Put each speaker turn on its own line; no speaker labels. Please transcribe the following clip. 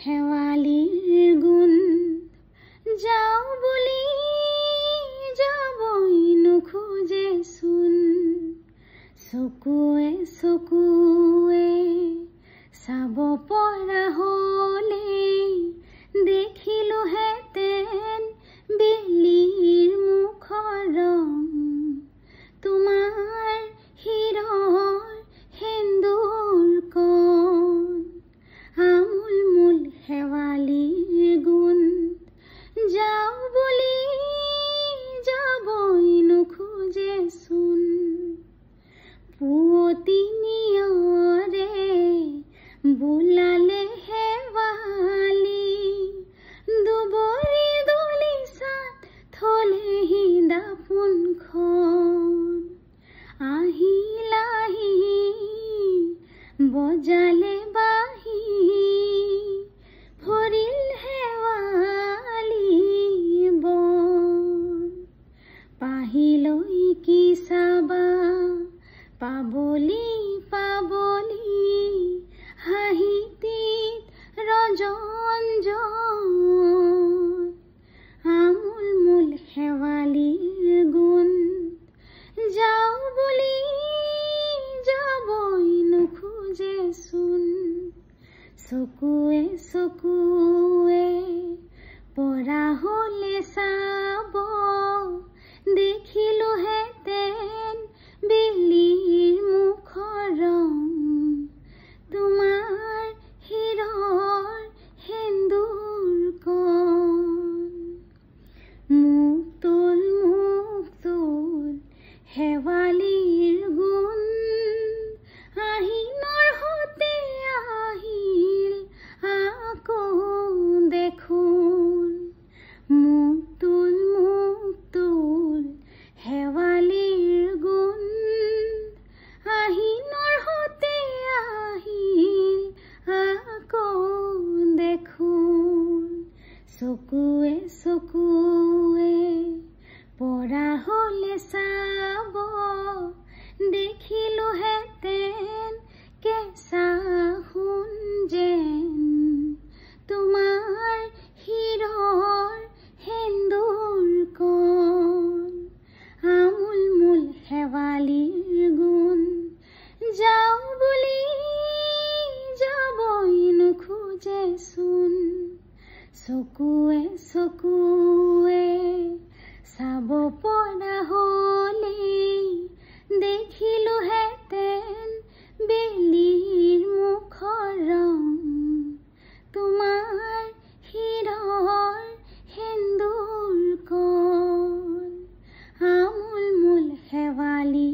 শেৱালিৰ গুণ যাওঁ বুলি যাবই নোখোজেচোন চকুৱে চকুৱে চাব পৰা হ'লেই দেখিলোহেঁতেন বেলিৰ মুখৰ ৰং তোমাৰ শিৰৰ সেন্দুৰ কণ আমোল মোল শেৱালিৰ গুণ যাওঁ বুলি যাবই নোখোজেচোন পুৱতি নিয়ৰে বোলালে শেৱালি দুবৰি দলিচাত থলেহি দাপোনখন আহিলাহি বজালে বাহি ভৰিল শেৱালি বন পাহিলৈ কি চাবা পাবলি পাবলি হাঁহিতিত ৰঞ্জন আমোল মোল শেৱালিৰ গুণ যাওঁ বুলি যাবই নোখোজেচোন চকুৱে চকুৱে পৰা হ'লে চাব দেখিলোহেঁতেন বেলিৰ মুখৰ ৰং তোমাৰ শিৰৰ সেন্দুৰ কণ মুখ তোল শেৱালিৰ গুণ আহিনৰ হতে আহিল আকৌ দেখোন মুখ তোল শেৱালিৰ গুণ আহিনৰ হতে আহিল আকৌ দেখোন চকুৱে চকুৱে পৰা হ'লে চাব দেখিলোহেঁতেন কেঁচা সোণ যেন তোমাৰ শিৰৰ সেন্দুৰ কণ আমোল মোল শেৱালিৰ গুণ যাওঁ বুলি যাবই নোখোজেচোন চকুৱে চকুৱে চাব পৰা হ'লেই দেখিলোহেঁতেন বেলিৰ মুখৰ ৰং তোমাৰ শিৰৰ সেন্দুৰ কণ আমোল মোল শেৱালি